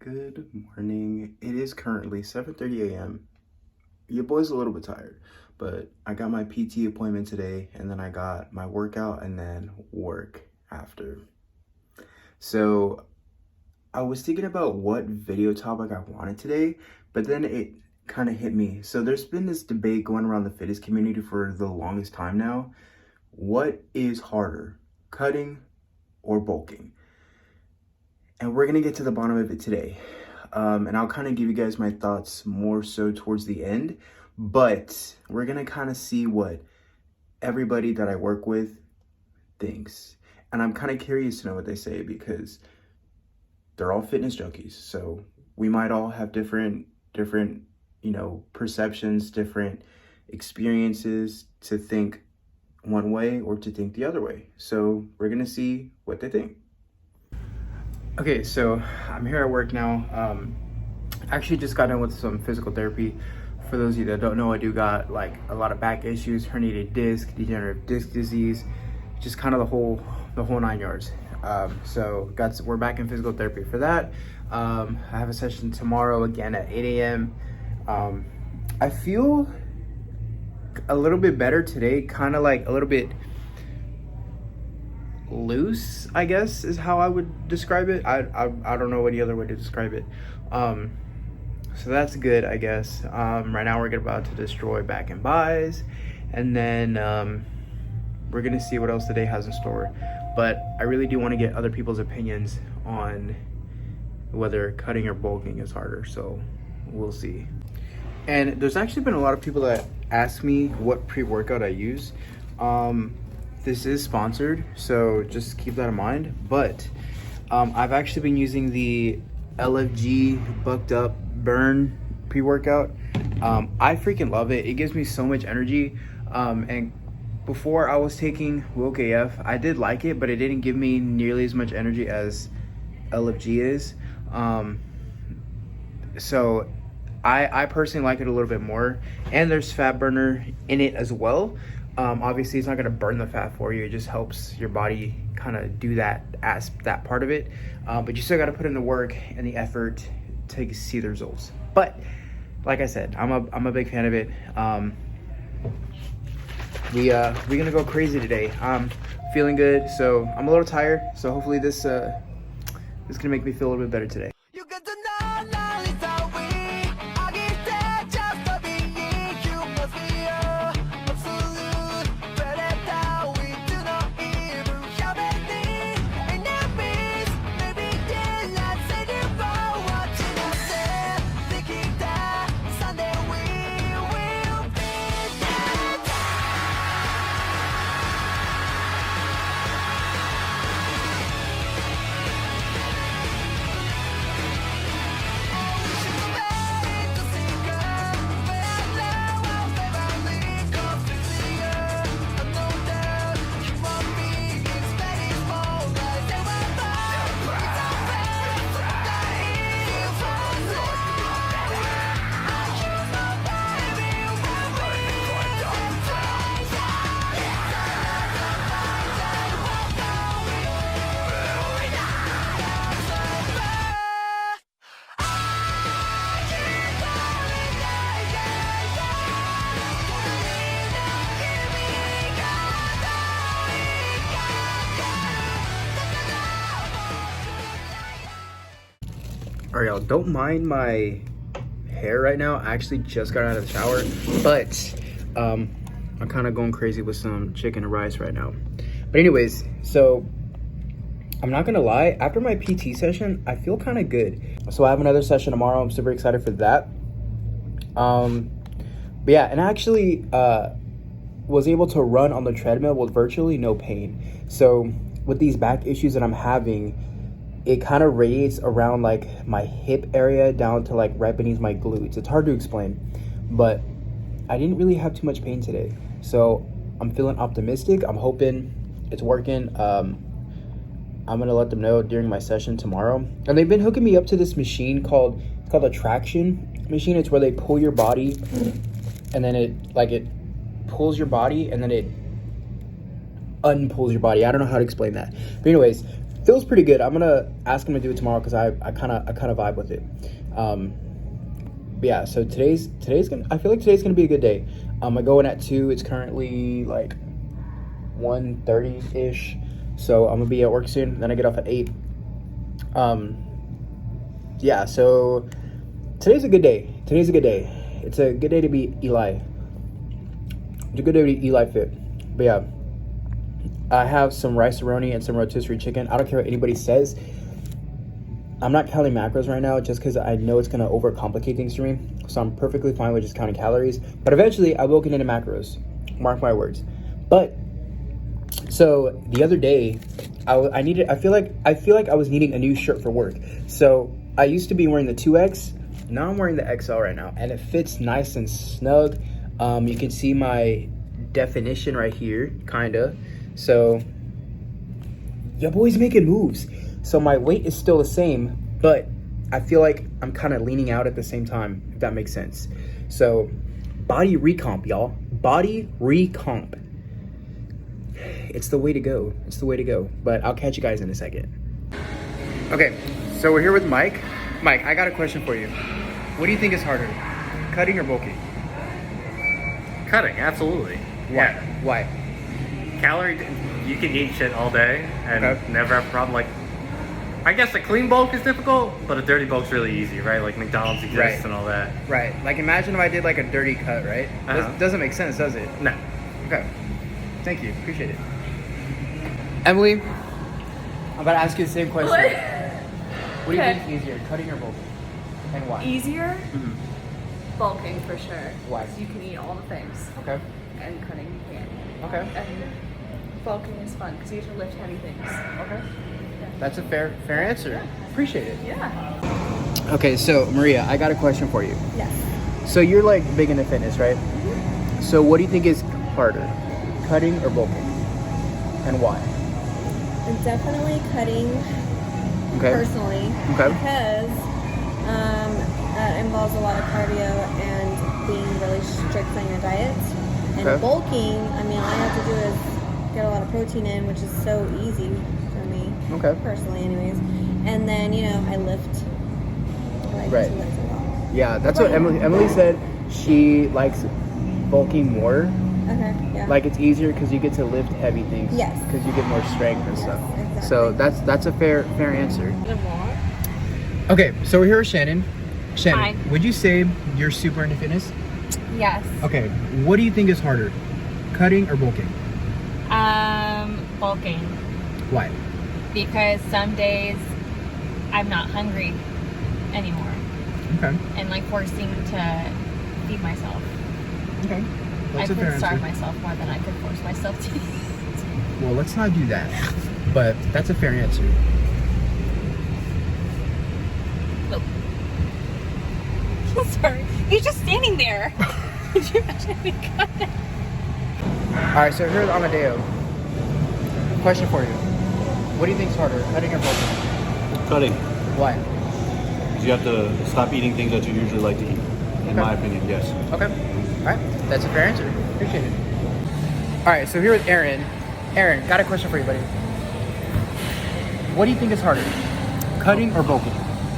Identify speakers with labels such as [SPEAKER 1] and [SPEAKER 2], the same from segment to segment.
[SPEAKER 1] Good morning. It is currently 7:30 a.m. Your boy's a little bit tired, but I got my PT appointment today, and then I got my workout and then work after. So I was thinking about what video topic I wanted today, but then it kind of hit me. So there's been this debate going around the fitness community for the longest time now. What is harder, cutting or bulking? And we're gonna get to the bottom of it today. And I'll kind of give you guys my thoughts more so towards the end, but we're gonna kind of see what everybody that I work with thinks. And I'm kind of curious to know what they say because they're all fitness junkies. So we might all have different, perceptions, different experiences to think one way or to think the other way. So we're gonna see what they think. Okay, so I'm here at work now. I actually just got done with some physical therapy. For those of you that don't know, I do got like a lot of back issues, herniated disc, degenerative disc disease, just kind of the whole 9 yards. So we're back in physical therapy for that. I have a session tomorrow again at 8 a.m. I feel a little bit better today, kind of like a little bit loose, I guess is how I would describe it. I don't know any other way to describe it. So that's good, I guess. Right now we're about to destroy back and buys, and then we're gonna see what else the day has in store. But I really do want to get other people's opinions on whether cutting or bulking is harder, so we'll see. And there's actually been a lot of people that ask me what pre-workout I use. This is sponsored, so just keep that in mind. But I've actually been using the LFG BUCKEDUP Burn pre-workout. I freaking love it. It gives me so much energy. And before I was taking WOKF, I did like it, but it didn't give me nearly as much energy as LFG is. So I personally like it a little bit more. And there's fat burner in it as well. Obviously it's not gonna burn the fat for you. It just helps your body kind of do that part of it. But you still gotta put in the work and the effort to see the results. But like I said, I'm a big fan of it. We're gonna go crazy today. I'm feeling good, so I'm a little tired. So hopefully this is gonna make me feel a little bit better today. All right, y'all, don't mind my hair right now. I actually just got out of the shower, but I'm kind of going crazy with some chicken and rice right now. But anyways, so I'm not gonna lie, after my PT session, I feel kind of good. So I have another session tomorrow. I'm super excited for that. But yeah, and I actually was able to run on the treadmill with virtually no pain. So with these back issues that I'm having, it kind of radiates around like my hip area down to like right beneath my glutes. It's hard to explain, but I didn't really have too much pain today. So I'm feeling optimistic. I'm hoping it's working. I'm gonna let them know during my session tomorrow. And they've been hooking me up to this machine called a traction machine. It's where they pull your body and then it pulls your body and then it unpulls your body. I don't know how to explain that. But anyways, feels pretty good. I'm gonna ask him to do it tomorrow because I kind of vibe with it. But yeah, so today's gonna, I feel like today's gonna be a good day. I go in at 2. It's currently like 1:30 ish, so I'm gonna be at work soon. Then I get off at 8. Yeah, so today's a good day. Today's a good day. It's a good day to be Eli. It's a good day to be Eli fit. But yeah, I have some rice-a-roni and some rotisserie chicken. I don't care what anybody says. I'm not counting macros right now just because I know it's going to overcomplicate things for me. So I'm perfectly fine with just counting calories. But eventually, I will get into macros. Mark my words. But, so the other day, I feel like I was needing a new shirt for work. So I used to be wearing the 2X. Now I'm wearing the XL right now. And it fits nice and snug. You can see my definition right here, kind of. So, your boy's making moves. So my weight is still the same, but I feel like I'm kind of leaning out at the same time, if that makes sense. So, body recomp, y'all. Body recomp. It's the way to go. It's the way to go. But I'll catch you guys in a second. Okay, so we're here with Mike. Mike, I got a question for you. What do you think is harder, cutting or bulking?
[SPEAKER 2] Cutting, absolutely.
[SPEAKER 1] Why?
[SPEAKER 2] Yeah.
[SPEAKER 1] Why?
[SPEAKER 2] Calorie, you can eat shit all day and
[SPEAKER 1] Okay.
[SPEAKER 2] never have a problem. Like, I guess a clean bulk is difficult, but a dirty bulk's really easy, right? Like McDonald's exists
[SPEAKER 1] Right.
[SPEAKER 2] and all that.
[SPEAKER 1] Right. Like imagine if I did like a dirty cut, right?
[SPEAKER 2] Uh-huh.
[SPEAKER 1] Doesn't make sense, does it?
[SPEAKER 2] No.
[SPEAKER 1] Okay. Thank you. Appreciate it. Emily, I'm about to ask you the same question. What do you
[SPEAKER 3] Okay.
[SPEAKER 1] think is easier, cutting or bulking? And why?
[SPEAKER 3] Easier?
[SPEAKER 1] Mhm.
[SPEAKER 3] Bulking for sure.
[SPEAKER 1] Why?
[SPEAKER 3] 'Cause you can eat all the things.
[SPEAKER 1] Okay.
[SPEAKER 3] And cutting you can't.
[SPEAKER 1] Okay.
[SPEAKER 3] And bulking is fun because you have to lift heavy things.
[SPEAKER 1] Okay. That's a fair answer. Appreciate it.
[SPEAKER 3] Yeah.
[SPEAKER 1] Okay, so Maria, I got a question for you.
[SPEAKER 3] Yes.
[SPEAKER 1] So you're like big into fitness, right? So what do you think is harder, cutting or bulking? And why?
[SPEAKER 4] Definitely cutting,
[SPEAKER 1] Okay.
[SPEAKER 4] personally,
[SPEAKER 1] Okay.
[SPEAKER 4] because that involves a lot of cardio and being really strict on your diet. And
[SPEAKER 1] Okay.
[SPEAKER 4] bulking, I mean, all I have to do is get a lot of protein in, which is so easy for me,
[SPEAKER 1] Okay.
[SPEAKER 4] personally anyways. And then, I lift. I like
[SPEAKER 1] Right.
[SPEAKER 4] to lift a lot.
[SPEAKER 1] Yeah, that's what Emily said. She likes bulking more.
[SPEAKER 4] Okay, yeah.
[SPEAKER 1] Like it's easier because you get to lift heavy things.
[SPEAKER 4] Yes.
[SPEAKER 1] Because you get more strength and
[SPEAKER 4] Yes,
[SPEAKER 1] stuff.
[SPEAKER 4] exactly.
[SPEAKER 1] So that's a fair answer. Okay, so we're here with Shannon. Shannon,
[SPEAKER 5] Hi.
[SPEAKER 1] would you say you're super into fitness?
[SPEAKER 5] Yes.
[SPEAKER 1] Okay, what do you think is harder, cutting or bulking?
[SPEAKER 5] Bulking.
[SPEAKER 1] Why?
[SPEAKER 5] Because some days I'm not hungry anymore
[SPEAKER 1] Okay.
[SPEAKER 5] and like forcing to feed myself.
[SPEAKER 1] Okay.
[SPEAKER 5] I
[SPEAKER 1] That's a fair
[SPEAKER 5] could starve
[SPEAKER 1] answer.
[SPEAKER 5] myself more than I could force myself to eat.
[SPEAKER 1] Well, let's not do that. But that's a fair answer.
[SPEAKER 5] Sorry. You're just standing there. Could you imagine me cut that?
[SPEAKER 1] All right, so here's Amadeo. Question for you. What do you think is harder, cutting or bulking?
[SPEAKER 6] Cutting.
[SPEAKER 1] Why?
[SPEAKER 6] Because you have to stop eating things that you usually like to eat. In my opinion, yes.
[SPEAKER 1] Okay. All right. That's a fair answer. Appreciate it. All right. So here with Aaron. Aaron, got a question for you, buddy. What do you think is harder, cutting or bulking?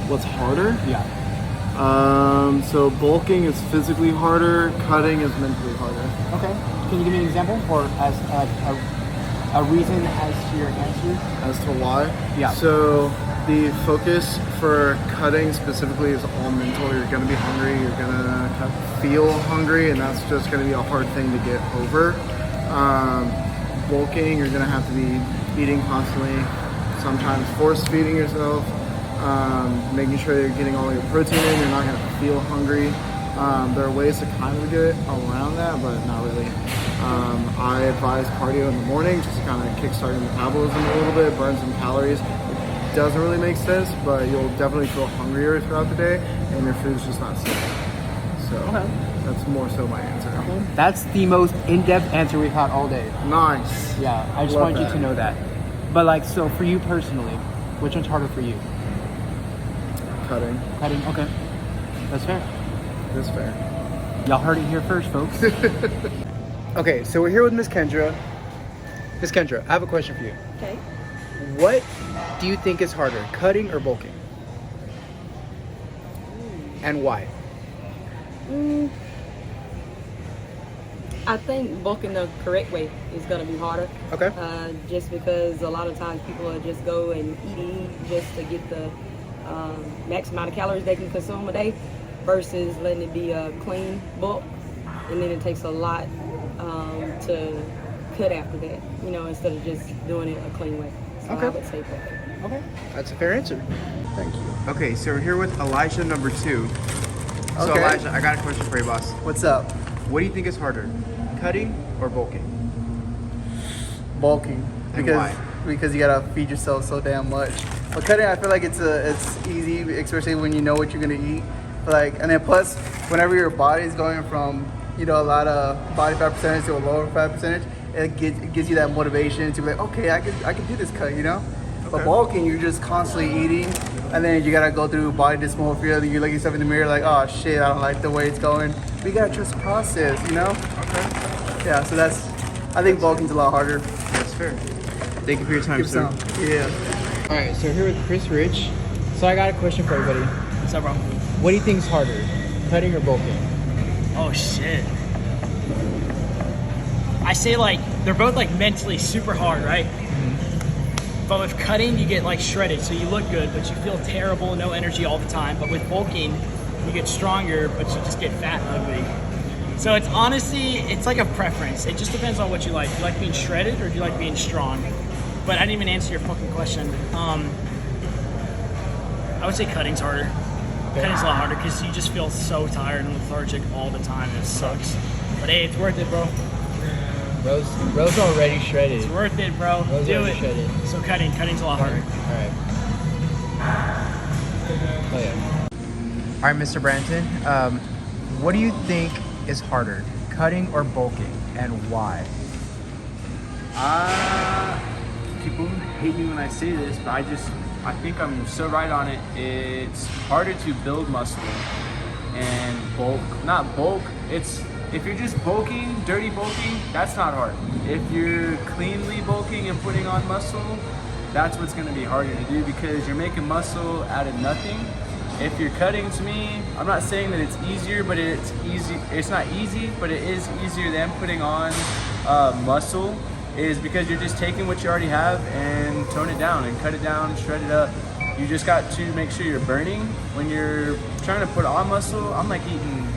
[SPEAKER 7] What's harder?
[SPEAKER 1] Yeah.
[SPEAKER 7] So bulking is physically harder, cutting is mentally harder.
[SPEAKER 1] Okay. Can you give me an example or as a reason as to your answer?
[SPEAKER 7] As to why?
[SPEAKER 1] Yeah.
[SPEAKER 7] So the focus for cutting specifically is all mental. You're gonna be hungry, you're gonna feel hungry, and that's just gonna be a hard thing to get over. Bulking, you're gonna have to be eating constantly, sometimes force feeding yourself, making sure you're getting all your protein in, you're not gonna feel hungry. There are ways to kind of get around that, but not really. I advise cardio in the morning, just to kind of kickstart your metabolism a little bit, burn some calories. It doesn't really make sense, but you'll definitely feel hungrier throughout the day, and your food's just not safe. So that's more so my answer.
[SPEAKER 1] That's the most in-depth answer we've had all day.
[SPEAKER 7] Nice.
[SPEAKER 1] Yeah, I just
[SPEAKER 7] Love
[SPEAKER 1] wanted you
[SPEAKER 7] that.
[SPEAKER 1] to know that. But like, so for you personally, which one's harder for you?
[SPEAKER 7] Cutting.
[SPEAKER 1] Cutting. Okay. That's fair.
[SPEAKER 7] That's fair.
[SPEAKER 1] Y'all heard it here first, folks. Okay, so we're here with Miss Kendra. Miss Kendra, I have a question for you.
[SPEAKER 4] Okay.
[SPEAKER 1] What do you think is harder, cutting or bulking? And why?
[SPEAKER 8] I think bulking the correct way is going to be harder.
[SPEAKER 1] Okay.
[SPEAKER 8] Just because a lot of times people will just go and eat just to get the max amount of calories they can consume a day versus letting it be a clean bulk. And then it takes a lot to cut after that, instead of just doing it a clean way. So
[SPEAKER 1] Okay.
[SPEAKER 8] I would say bulking.
[SPEAKER 1] Okay, that's a fair answer. Thank you. Okay, so we're here with Elijah number 2. So
[SPEAKER 7] Okay.
[SPEAKER 1] Elijah, I got a question for you, boss.
[SPEAKER 7] What's up?
[SPEAKER 1] What do you think is harder, cutting or bulking?
[SPEAKER 7] Bulking.
[SPEAKER 1] And
[SPEAKER 7] Because
[SPEAKER 1] why?
[SPEAKER 7] because you gotta feed yourself so damn much. But cutting, I feel like it's easy, especially when you know what you're gonna eat. And then plus, whenever your body's going from a lot of body fat percentage to a lower fat percentage, it gives you that motivation to be like, okay, I can do this cut, But
[SPEAKER 1] Okay.
[SPEAKER 7] bulking, you're just constantly eating, and then you gotta go through body dysmorphia. Then you look yourself in the mirror like, oh shit, I don't like the way it's going. But you gotta trust the process,
[SPEAKER 1] Okay,
[SPEAKER 7] Yeah, so I think bulking's a lot harder.
[SPEAKER 1] that's fair. Thank you for your time,
[SPEAKER 7] Give
[SPEAKER 1] sir.
[SPEAKER 7] some. Yeah.
[SPEAKER 1] All right, so here with Chris Rich. So I got a question for everybody.
[SPEAKER 9] What's up, bro?
[SPEAKER 1] What do you think is harder, cutting or bulking?
[SPEAKER 9] Oh shit. I say like they're both like mentally super hard, right? But with cutting, you get like shredded, so you look good, but you feel terrible, no energy all the time. But with bulking, you get stronger, but you just get fat and ugly. So it's honestly, it's like a preference. It just depends on what you like. Do you like being shredded or do you like being strong? But I didn't even answer your fucking question. I would say cutting's harder. Cutting's a lot harder because you just feel so tired and lethargic all the time. It sucks. But hey, it's worth it, bro.
[SPEAKER 1] Rose already shredded.
[SPEAKER 9] It's worth it, bro.
[SPEAKER 1] Rose
[SPEAKER 9] Do
[SPEAKER 1] already
[SPEAKER 9] it.
[SPEAKER 1] shredded.
[SPEAKER 9] So cutting's a lot harder.
[SPEAKER 1] All right. Oh yeah. All right, Mr. Branton. What do you think is harder, cutting or bulking, and why?
[SPEAKER 10] People hate me when I say this, but I think I'm so right on it. It's harder to build muscle and bulk. Not bulk, if you're just bulking, dirty bulking, that's not hard. If you're cleanly bulking and putting on muscle, that's what's gonna be harder to do because you're making muscle out of nothing. If you're cutting, to me, I'm not saying that it's easier, but it's easy. It's not easy, but it is easier than putting on muscle, is because you're just taking what you already have and tone it down and cut it down, shred it up. You just got to make sure you're burning. When you're trying to put on muscle, I'm like eating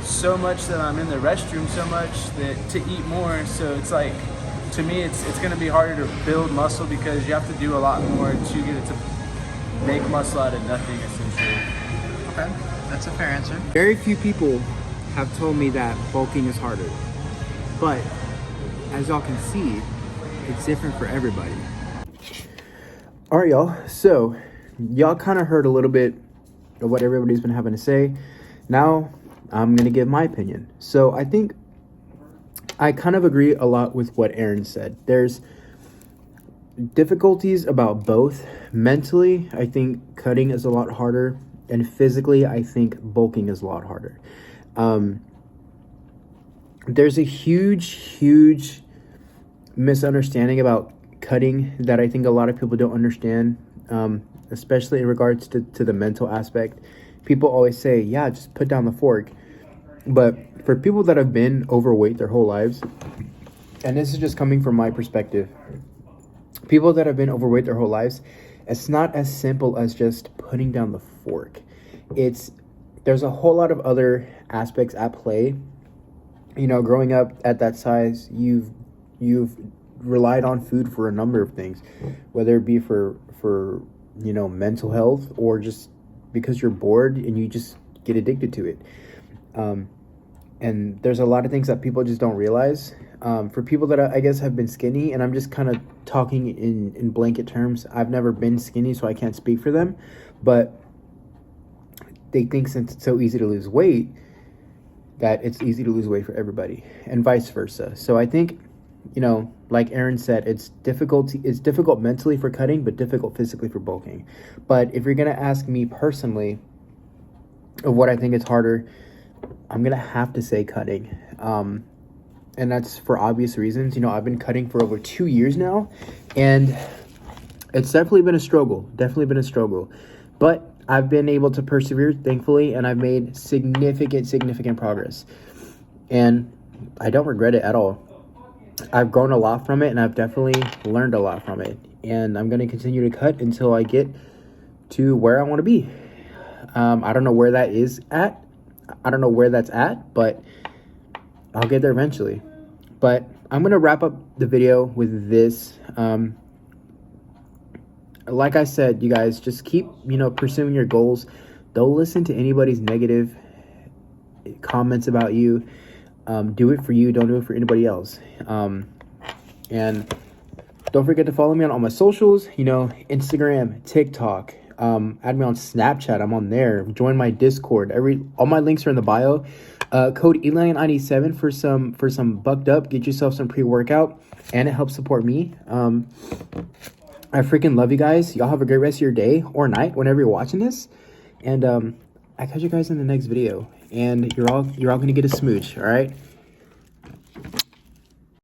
[SPEAKER 10] so much that I'm in the restroom so much that to eat more. So it's like, to me, it's gonna be harder to build muscle because you have to do a lot more to get it to make muscle out of nothing, essentially.
[SPEAKER 1] Okay, that's a fair answer. Very few people have told me that bulking is harder, but as y'all can see, it's different for everybody. All right, y'all. So y'all kind of heard a little bit of what everybody's been having to say. Now I'm gonna give my opinion. So I think I kind of agree a lot with what Aaron said. There's difficulties about both. Mentally, I think cutting is a lot harder, and physically, I think bulking is a lot harder. There's a huge misunderstanding about cutting that I think a lot of people don't understand, especially in regards to the mental aspect. People always say, yeah, just put down the fork. But for people that have been overweight their whole lives, and this is just coming from my perspective, people that have been overweight their whole lives, it's not as simple as just putting down the fork. There's a whole lot of other aspects at play. You know, growing up at that size, you've relied on food for a number of things, whether it be for mental health or just because you're bored and you just get addicted to it. And there's a lot of things that people just don't realize. For people that I guess have been skinny, and I'm just kind of talking in blanket terms, I've never been skinny, so I can't speak for them, but they think since it's so easy to lose weight, that it's easy to lose weight for everybody, and vice versa. So I think, like Aaron said, it's difficult mentally for cutting, but difficult physically for bulking. But if you're gonna ask me personally of what I think is harder, I'm gonna have to say cutting. And that's for obvious reasons. I've been cutting for over 2 years now, and it's definitely been a struggle. Definitely been a struggle. But I've been able to persevere, thankfully, and I've made significant progress. And I don't regret it at all. I've grown a lot from it, and I've definitely learned a lot from it. And I'm going to continue to cut until I get to where I want to be. I don't know where that is at. I don't know where that's at, but I'll get there eventually. But I'm going to wrap up the video with this. Like I said, you guys, just keep, pursuing your goals. Don't listen to anybody's negative comments about you. Do it for you. Don't do it for anybody else. And don't forget to follow me on all my socials, Instagram, TikTok. Add me on Snapchat. I'm on there. Join my Discord. All my links are in the bio. Code ELION97 for some bucked up. Get yourself some pre-workout, and it helps support me. I freaking love you guys. Y'all have a great rest of your day or night whenever you're watching this. And I catch you guys in the next video. And you're all gonna get a smooch. All right.